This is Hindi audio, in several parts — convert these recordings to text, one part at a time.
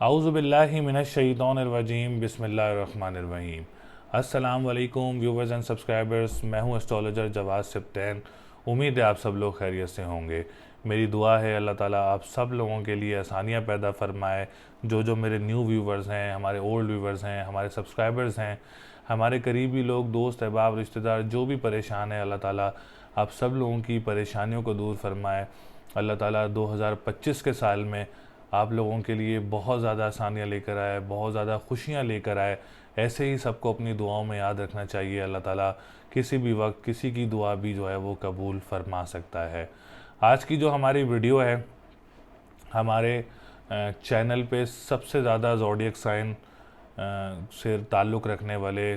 आऊज़ु बिल्लाहि मिनश शैतानिर रजीम बिस्मिल्लाहिर्रहमानिर्रहीम। अस्सलाम वालेकुम व्यूवर्स एंड सब्सक्राइबर्स, मैं हूं एस्ट्रोलॉजर जवाद सिप्तैन। उम्मीद है आप सब लोग खैरियत से होंगे। मेरी दुआ है अल्लाह ताला आप सब लोगों के लिए आसानियां पैदा फरमाए। जो मेरे न्यू व्यूवर्स हैं, हमारे ओल्ड व्यूवर्स हैं, हमारे सब्सक्राइबर्स हैं, हमारे करीबी लोग, दोस्त अहबाब, रिश्तेदार जो भी परेशान है, अल्लाह ताला आप सब लोगों की परेशानियों को दूर फरमाए। अल्लाह ताला 2025 के साल में आप लोगों के लिए बहुत ज़्यादा आसानियाँ लेकर आए, बहुत ज़्यादा खुशियाँ लेकर आए। ऐसे ही सबको अपनी दुआओं में याद रखना चाहिए। अल्लाह ताला किसी भी वक्त किसी की दुआ भी जो है वो कबूल फरमा सकता है। आज की जो हमारी वीडियो है, हमारे चैनल पे सबसे ज़्यादा ज़ोडिएक साइन से ताल्लुक़ रखने वाले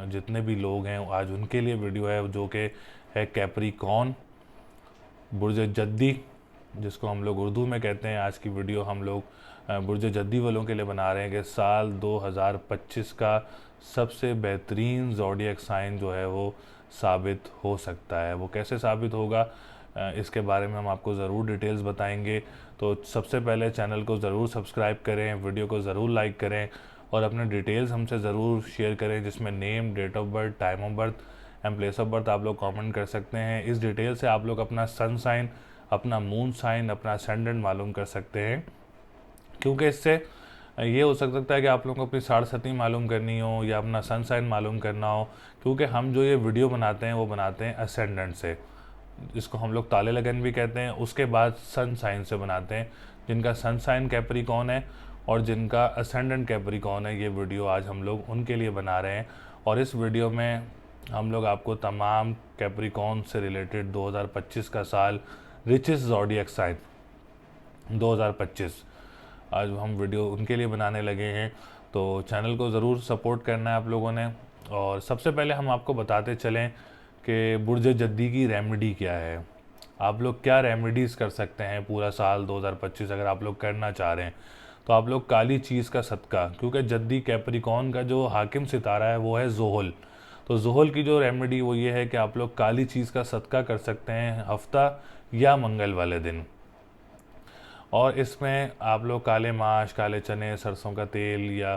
जितने भी लोग हैं, आज उनके लिए वीडियो है, जो कि है कैप्रिकॉर्न, बुर्ज जद्दी, जिसको हम लोग उर्दू में कहते हैं। आज की वीडियो हम लोग बुर्ज जद्दी वालों के लिए बना रहे हैं कि साल 2025 का सबसे बेहतरीन ज़ोडिएक साइन जो है वो साबित हो सकता है। वो कैसे साबित होगा, इसके बारे में हम आपको ज़रूर डिटेल्स बताएंगे। तो सबसे पहले चैनल को ज़रूर सब्सक्राइब करें, वीडियो को ज़रूर लाइक करें और अपने डिटेल्स हमसे ज़रूर शेयर करें, जिसमें name, date of birth, time of birth and place of birth आप लोग कमेंट कर सकते हैं। इस डिटेल से आप लोग अपना सन साइन, अपना मून साइन, अपना असेंडेंट मालूम कर सकते हैं, क्योंकि इससे ये हो सकता है कि आप लोगों को अपनी साढ़े मालूम करनी हो या अपना सन साइन मालूम करना हो, क्योंकि हम जो ये वीडियो बनाते हैं वो बनाते हैं असेंडेंट से, जिसको हम लोग ताले लगन भी कहते हैं। उसके बाद सन साइन से बनाते हैं। जिनका सन साइन कैप्रिकॉर्न है और जिनका असेंडेंट कैप्रिकॉर्न है, ये वीडियो आज हम लोग उनके लिए बना रहे हैं। और इस वीडियो में हम लोग आपको तमाम कैप्रिकॉर्न से रिलेटेड 2025 का साल, रिचेस्ट ज़ोडिएक साइन 2025, आज हम वीडियो उनके लिए बनाने लगे हैं। तो चैनल को ज़रूर सपोर्ट करना है आप लोगों ने। और सबसे पहले हम आपको बताते चलें कि बुर्ज जद्दी की रेमेडी क्या है। आप लोग क्या रेमेडीज़ कर सकते हैं पूरा साल 2025 अगर आप लोग करना चाह रहे हैं। तो आप लोग काली चीज़ का सदका, क्योंकि जद्दी कैप्रिकॉर्न का जो हाकिम सितारा है वो है ज़ोहल। तो ज़ोहल की जो रेमेडी वो ये है कि आप लोग काली चीज़ का सदका कर सकते हैं हफ्ता या मंगल वाले दिन। और इसमें आप लोग काले माश, काले चने, सरसों का तेल या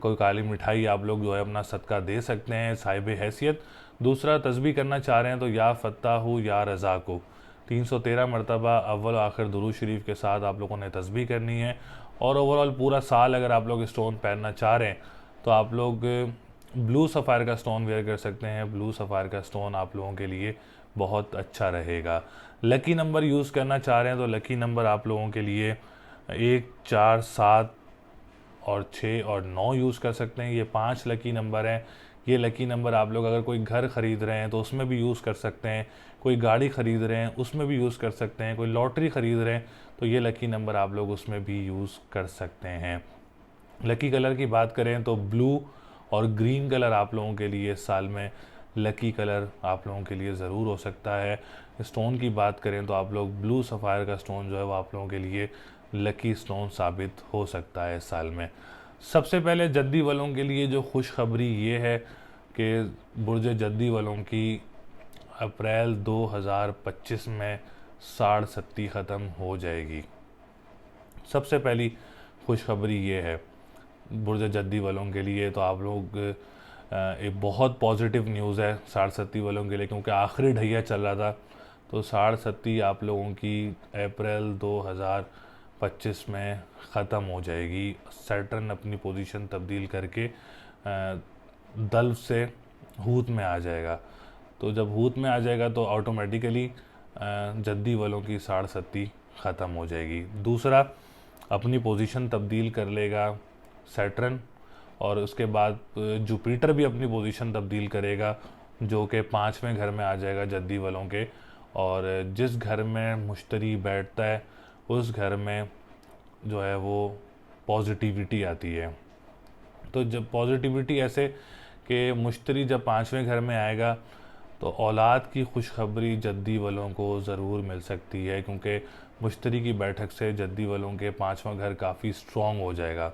कोई काली मिठाई आप लोग जो है अपना सदका दे सकते हैं साहिब हैसियत। दूसरा, तस्बीह करना चाह रहे हैं तो या फ़त्ताहु या रज़ा को 313 मरतबा अव्वल आखिर दुरूद शरीफ के साथ आप लोगों ने तस्बीह करनी है। और ओवरऑल पूरा साल अगर आप लोग स्टोन पहनना चाह रहे हैं तो आप लोग ब्लू सफ़ायर का स्टोन वेयर कर सकते हैं। ब्लू सफ़ायर का स्टोन आप लोगों के लिए बहुत अच्छा रहेगा। लकी नंबर यूज़ करना चाह रहे हैं तो लकी नंबर आप लोगों के लिए 1, 4, 7 और 6 और 9 यूज़ कर सकते हैं। ये 5 लकी नंबर हैं। ये लकी नंबर आप लोग अगर कोई घर ख़रीद रहे हैं तो उसमें भी यूज़ कर सकते हैं, कोई गाड़ी ख़रीद रहे हैं उसमें भी यूज़ कर सकते हैं, कोई लॉटरी ख़रीद रहे हैं तो ये लकी नंबर आप लोग उसमें भी यूज़ कर सकते हैं। लकी कलर की बात करें तो ब्लू और ग्रीन कलर आप लोगों के लिए इस साल में लकी कलर आप लोगों के लिए ज़रूर हो सकता है। स्टोन की बात करें तो आप लोग ब्लू सफ़ायर का स्टोन जो है वो आप लोगों के लिए लकी स्टोन साबित हो सकता है इस साल में। सबसे पहले जद्दी वालों के लिए जो खुशखबरी ये है कि बुर्ज जद्दी वालों की अप्रैल 2025 में साढ़ सत्ती ख़त्म हो जाएगी। सबसे पहली खुशखबरी ये है बुर्ज जद्दी वालों के लिए। तो आप लोग एक बहुत पॉजिटिव न्यूज़ है साढ़ सत्ती वालों के लिए, क्योंकि आखिरी ढैया चल रहा था। तो साढ़ सत्ती आप लोगों की अप्रैल 2025 में ख़त्म हो जाएगी। सैटर्न अपनी पोजीशन तब्दील करके दल्व से हूत में आ जाएगा। तो जब हूत में आ जाएगा तो ऑटोमेटिकली जद्दी वालों की साढ़ सत्ती ख़त्म हो जाएगी। दूसरा, अपनी पोजीशन तब्दील कर लेगा सैटर्न, और उसके बाद जुपिटर भी अपनी पोजीशन तब्दील करेगा, जो कि 5वें घर में आ जाएगा जद्दी वालों के। और जिस घर में मुश्तरी बैठता है उस घर में जो है वो पॉजिटिविटी आती है। तो जब पॉजिटिविटी ऐसे कि मुश्तरी जब 5वें घर में आएगा तो औलाद की खुशखबरी जद्दी वालों को ज़रूर मिल सकती है, क्योंकि मुश्तरी की बैठक से जद्दी वालों के 5वां घर काफ़ी स्ट्रॉन्ग हो जाएगा।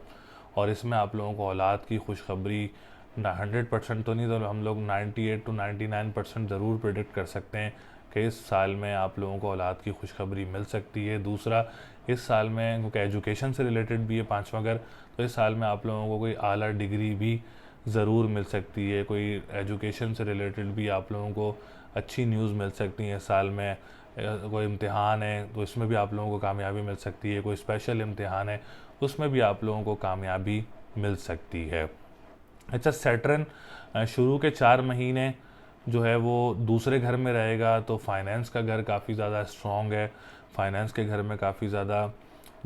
और इसमें आप लोगों को औलाद की खुशखबरी 100% तो नहीं, तो हम लोग 98 to 99% ज़रूर प्रेडिक्ट कर सकते हैं कि इस साल में आप लोगों को औलाद की खुशखबरी मिल सकती है। दूसरा, इस साल में, क्योंकि एजुकेशन से रिलेटेड भी है पाँचवा घर, तो इस साल में आप लोगों को कोई आला डिग्री भी ज़रूर मिल सकती है। कोई एजुकेशन से रिलेटेड भी आप लोगों को अच्छी न्यूज़ मिल सकती है। इस साल में कोई इम्तिहान है तो इसमें भी आप लोगों को कामयाबी मिल सकती है। कोई स्पेशल इम्तिहान है उसमें भी आप लोगों को कामयाबी मिल सकती है। अच्छा, सैटर्न शुरू के 4 महीने जो है वो दूसरे घर में रहेगा, तो फाइनेंस का घर काफ़ी ज़्यादा स्ट्रॉन्ग है। फाइनेंस के घर में काफ़ी ज़्यादा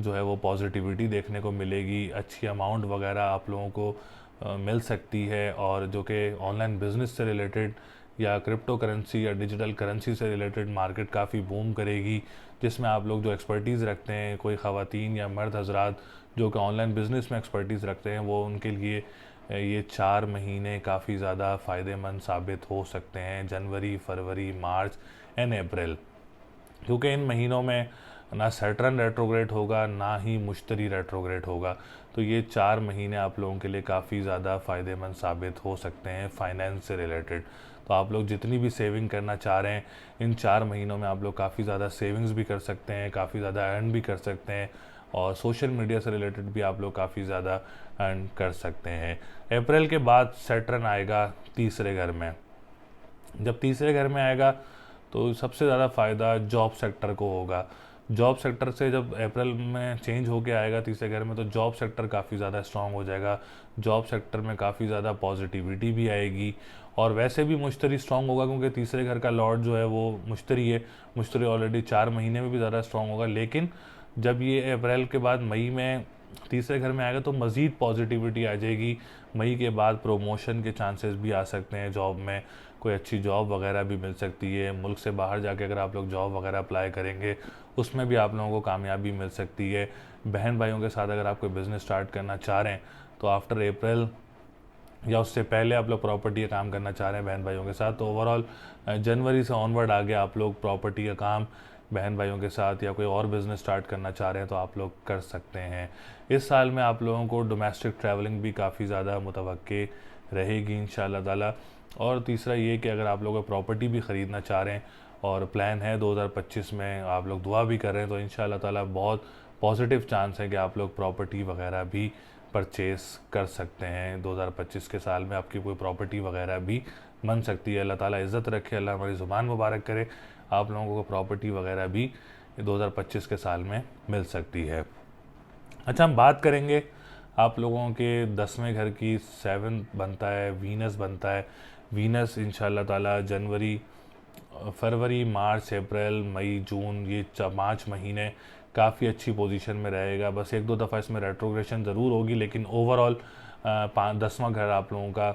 जो है वो पॉजिटिविटी देखने को मिलेगी। अच्छी अमाउंट वगैरह आप लोगों को मिल सकती है। और जो कि ऑनलाइन बिजनेस से रिलेटेड या क्रिप्टो करेंसी या डिजिटल करेंसी से रिलेटेड मार्केट काफ़ी बूम करेगी, जिसमें आप लोग जो एक्सपर्टीज़ रखते हैं, कोई ख़वातीन या मर्द हजरात जो कि ऑनलाइन बिज़नेस में एक्सपर्टीज़ रखते हैं, वो उनके लिए ये 4 महीने काफ़ी ज़्यादा फ़ायदेमंद साबित हो सकते हैं। जनवरी, फरवरी, मार्च एंड अप्रैल, क्योंकि इन महीनों में ना सैटर्न रेट्रोग्रेड होगा ना ही मुश्तरी रेट्रोग्रेड होगा। तो ये 4 महीने आप लोगों के लिए काफ़ी ज़्यादा फ़ायदेमंद साबित हो सकते हैं फाइनेंस से रिलेटेड। तो आप लोग जितनी भी सेविंग करना चाह रहे हैं, इन 4 महीनों में आप लोग काफ़ी ज़्यादा सेविंग्स भी कर सकते हैं, काफ़ी ज़्यादा अर्न भी कर सकते हैं, और सोशल मीडिया से रिलेटेड भी आप लोग काफ़ी ज़्यादा अर्न कर सकते हैं। अप्रैल के बाद सैटर्न आएगा तीसरे घर में। जब तीसरे घर में आएगा तो सबसे ज़्यादा फ़ायदा जॉब सेक्टर को होगा। जॉब सेक्टर से जब अप्रैल में चेंज होके आएगा तीसरे घर में, तो जॉब सेक्टर काफ़ी ज़्यादा स्ट्रांग हो जाएगा। जॉब सेक्टर में काफ़ी ज़्यादा पॉजिटिविटी भी आएगी। और वैसे भी मुश्तरी स्ट्रांग होगा, क्योंकि तीसरे घर का लॉर्ड जो है वो मुश्तरी है। मुश्तरी ऑलरेडी 4 महीने में भी ज़्यादा स्ट्रांग होगा, लेकिन जब ये अप्रैल के बाद मई में तीसरे घर में आएगा तो मज़ीद पॉजिटिविटी आ जाएगी। मई के बाद प्रमोशन के चांसेस भी आ सकते हैं, जॉब में कोई अच्छी जॉब वगैरह भी मिल सकती है। मुल्क से बाहर जाके अगर आप लोग जॉब वगैरह अप्लाई करेंगे उसमें भी आप लोगों को कामयाबी मिल सकती है। बहन भाइयों के साथ अगर आप कोई बिज़नेस स्टार्ट करना चाह रहे हैं तो आफ्टर अप्रैल या उससे पहले आप लोग प्रॉपर्टी का काम करना चाह रहे हैं बहन भाइयों के साथ, तो ओवरऑल जनवरी से ऑनवर्ड आगे आप लोग प्रॉपर्टी का काम बहन भाइयों के साथ या कोई और बिज़नेस स्टार्ट करना चाह रहे हैं तो आप लोग कर सकते हैं। इस साल में आप लोगों को डोमेस्टिक ट्रैवलिंग भी काफ़ी ज़्यादा मुतवक्के रहेगी इंशाअल्लाह ताला। और तीसरा ये कि अगर आप लोग प्रॉपर्टी भी ख़रीदना चाह रहे हैं और प्लान है 2025 में, आप लोग दुआ भी कर रहे हैं, तो इंशाअल्लाह ताला बहुत पॉजिटिव चांस है कि आप लोग प्रॉपर्टी वगैरह भी परचेस कर सकते हैं। 2025 के साल में आपकी कोई प्रॉपर्टी वगैरह भी बन सकती है। अल्लाह ताला इज़्ज़त रखे, अल्लाह हमारी ज़ुबान मुबारक करे, आप लोगों को प्रॉपर्टी वगैरह भी 2025 के साल में मिल सकती है। अच्छा, हम बात करेंगे आप लोगों के 10वें घर की। 7 बनता है वीनस बनता है। वीनस इंशाअल्लाह ताला जनवरी, फरवरी, मार्च, अप्रैल, मई, जून, ये 5 महीने काफ़ी अच्छी पोजीशन में रहेगा। बस 1-2 दफ़ा इसमें रेट्रोग्रेशन ज़रूर होगी, लेकिन ओवरऑल 10वां घर आप लोगों का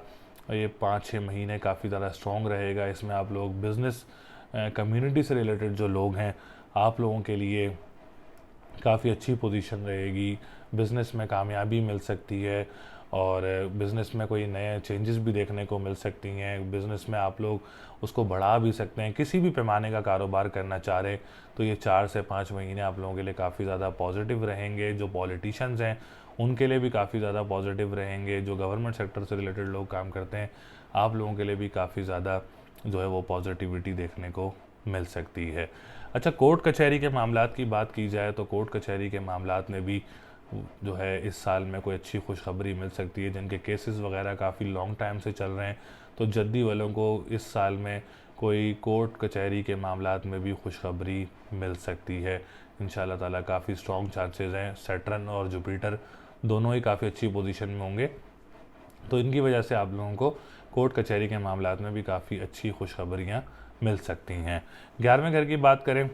ये 5-6 महीने काफ़ी ज़्यादा स्ट्रॉन्ग रहेगा। इसमें आप लोग बिज़नेस कम्युनिटी से रिलेटेड जो लोग हैं, आप लोगों के लिए काफ़ी अच्छी पोजीशन रहेगी। बिज़नेस में कामयाबी मिल सकती है और बिज़नेस में कोई नए चेंजेस भी देखने को मिल सकती हैं। बिज़नेस में आप लोग उसको बढ़ा भी सकते हैं। किसी भी पैमाने का कारोबार करना चाह रहे हैं तो ये 4 से 5 महीने आप लोगों के लिए काफ़ी ज़्यादा पॉजिटिव रहेंगे। जो पॉलिटिशियंस हैं उनके लिए भी काफ़ी ज़्यादा पॉजिटिव रहेंगे। जो गवर्नमेंट सेक्टर से रिलेटेड लोग काम करते हैं, आप लोगों के लिए भी काफ़ी ज़्यादा जो है वो पॉजिटिविटी देखने को मिल सकती है। अच्छा, कोर्ट कचहरी के मामलात की बात की जाए तो कोर्ट कचहरी के मामलात में भी जो है इस साल में कोई अच्छी खुशखबरी मिल सकती है। जिनके केसेस वगैरह काफ़ी लॉन्ग टाइम से चल रहे हैं, तो जद्दी वालों को इस साल में कोई कोर्ट कचहरी के मामलात में भी खुशखबरी मिल सकती है। इंशाअल्लाह ताला काफ़ी स्ट्रॉन्ग चांसेस हैं। सैटर्न और जुपिटर दोनों ही काफ़ी अच्छी पोजीशन में होंगे, तो इनकी वजह से आप लोगों को कोर्ट कचहरी के मामलात में भी काफ़ी अच्छी खुशखबरियाँ मिल सकती हैं। 11वें घर की बात करें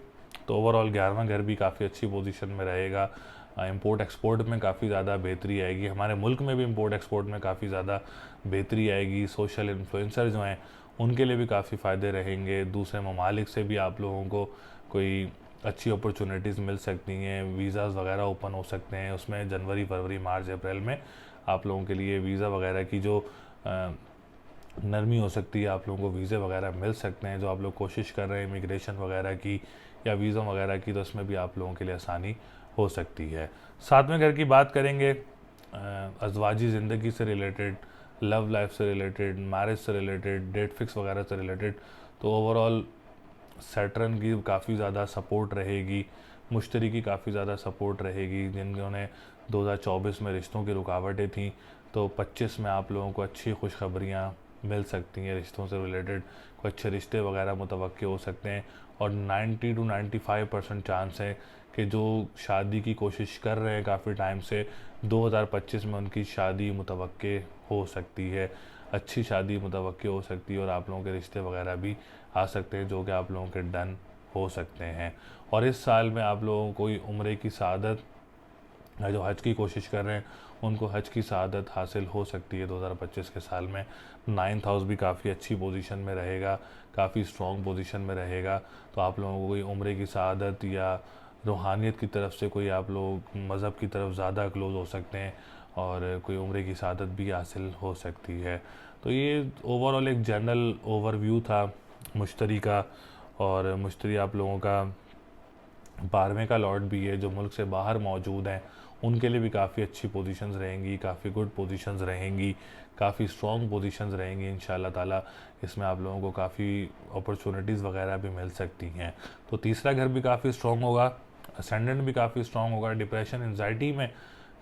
तो ओवरऑल 11वां घर भी काफ़ी अच्छी पोजीशन में रहेगा। इंपोर्ट एक्सपोर्ट में काफ़ी ज़्यादा बेहतरी आएगी। हमारे मुल्क में भी इंपोर्ट एक्सपोर्ट में काफ़ी ज़्यादा बेहतरी आएगी। सोशल इन्फ्लुएंसर जो हैं उनके लिए भी काफ़ी फ़ायदे रहेंगे। दूसरे ममालिक से भी आप लोगों को कोई अच्छी अपॉर्चुनिटीज़ मिल सकती हैं। वीज़ाज़ वगैरह ओपन हो सकते हैं उसमें। जनवरी, फरवरी, मार्च, अप्रैल में आप लोगों के लिए वीज़ा वगैरह की जो नरमी हो सकती है, आप लोगों को वीज़े वगैरह मिल सकते हैं। जो आप लोग कोशिश कर रहे हैं इमिग्रेशन वगैरह की या वीज़ा वगैरह की, तो उसमें भी आप लोगों के लिए आसानी हो सकती है। 7वें घर की बात करेंगे, अज़वाजी ज़िंदगी से रिलेटेड, लव लाइफ से रिलेटेड, मैरिज से रिलेटेड, डेट फिक्स वगैरह से रिलेटेड, तो ओवरऑल सैटर्न की काफ़ी ज़्यादा सपोर्ट रहेगी। मुश्तरी की काफ़ी ज़्यादा सपोर्ट रहेगी। जिन्होंने 2024 में रिश्तों की रुकावटें थी, तो 25 में आप लोगों को अच्छी खुशखबरियाँ मिल सकती हैं, रिश्तों से रिलेटेड कोई अच्छे रिश्ते वगैरह मुतवक्के हो सकते हैं। और 90 to 95% चांस है कि जो शादी की कोशिश कर रहे हैं काफ़ी टाइम से, 2025 में उनकी शादी मुतवक्के हो सकती है, अच्छी शादी मुतवक्के हो सकती है, और आप लोगों के रिश्ते वगैरह भी आ सकते हैं जो कि आप लोगों के डन हो सकते हैं। और इस साल में आप लोगों को उम्रे की सआदत, जो हज की कोशिश कर रहे हैं उनको हज की सआदत हासिल हो सकती है 2025 के साल में। 9th हाउस भी काफ़ी अच्छी पोजीशन में रहेगा, काफ़ी स्ट्रॉन्ग पोजीशन में रहेगा। तो आप लोगों को कोई उम्रे की सआदत या रूहानियत की तरफ से कोई आप लोग मज़हब की तरफ ज़्यादा क्लोज़ हो सकते हैं, और कोई उम्रे की सआदत भी हासिल हो सकती है। तो ये ओवरऑल एक जनरल ओवरव्यू था मुश्तरी का। और मुश्तरी आप लोगों का 12वें का लॉर्ड भी है, जो मुल्क से बाहर मौजूद हैं उनके लिए भी काफ़ी अच्छी पोजीशंस रहेंगी, काफ़ी गुड पोजीशंस रहेंगी, काफ़ी स्ट्रॉन्ग पोजीशंस रहेंगी इंशाल्लाह ताला। इसमें आप लोगों को काफ़ी अपॉर्चुनिटीज़ वगैरह भी मिल सकती हैं। तो तीसरा घर भी काफ़ी स्ट्रॉन्ग होगा, असेंडेंट भी काफ़ी स्ट्रॉन्ग होगा। डिप्रेशन एंजाइटी में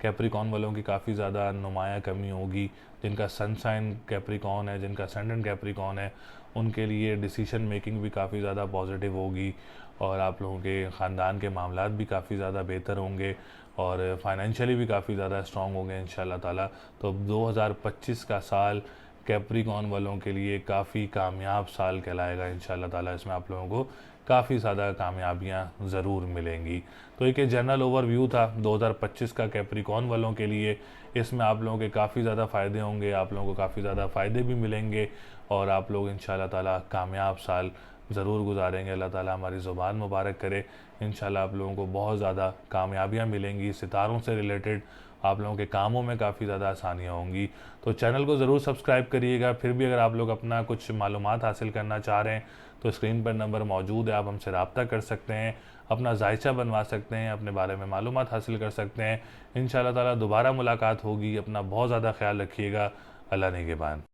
कैप्रिकॉन वालों की काफ़ी ज़्यादा नुमाया कमी होगी। जिनका सन साइन कैप्रिकॉन है, जिनका असेंडेंट कैप्रिकॉन है, उनके लिए डिसीजन मेकिंग भी काफ़ी ज़्यादा पॉजिटिव होगी, और आप लोगों के ख़ानदान के मामलात भी काफ़ी ज़्यादा बेहतर होंगे, और फाइनेंशियली भी काफ़ी ज़्यादा स्ट्रॉन्ग होंगे इंशाल्लाह ताला। तो 2025 का साल कैप्रिकॉन वालों के लिए काफ़ी कामयाब साल कहलाएगा इंशाल्लाह ताला। इसमें आप लोगों को काफ़ी ज़्यादा कामयाबियाँ ज़रूर मिलेंगी। तो एक जनरल ओवरव्यू था 2025 का कैप्रिकॉन वालों के लिए। इसमें आप लोगों के काफ़ी ज़्यादा फ़ायदे होंगे, आप लोगों को काफ़ी ज़्यादा फ़ायदे भी मिलेंगे, और आप लोग इंशाल्लाह ताला कामयाब साल ज़रूर गुजारेंगे। अल्लाह ताला हमारी ज़ुबान मुबारक करे। इंशाल्लाह आप लोगों को बहुत ज़्यादा कामयाबियाँ मिलेंगी, सितारों से रिलेटेड आप लोगों के कामों में काफ़ी ज़्यादा आसानियाँ होंगी। तो चैनल को ज़रूर सब्सक्राइब करिएगा। फिर भी अगर आप लोग अपना कुछ मालूमात हासिल करना चाह रहे हैं तो स्क्रीन पर नंबर मौजूद है, आप हमसे रब्ता कर सकते हैं, अपना जायचा बनवा सकते हैं, अपने बारे में मालूमात हासिल कर सकते हैं। इंशाल्लाह ताला दोबारा मुलाकात होगी। अपना बहुत ज़्यादा ख्याल रखिएगा। अल्लाह निगहबान।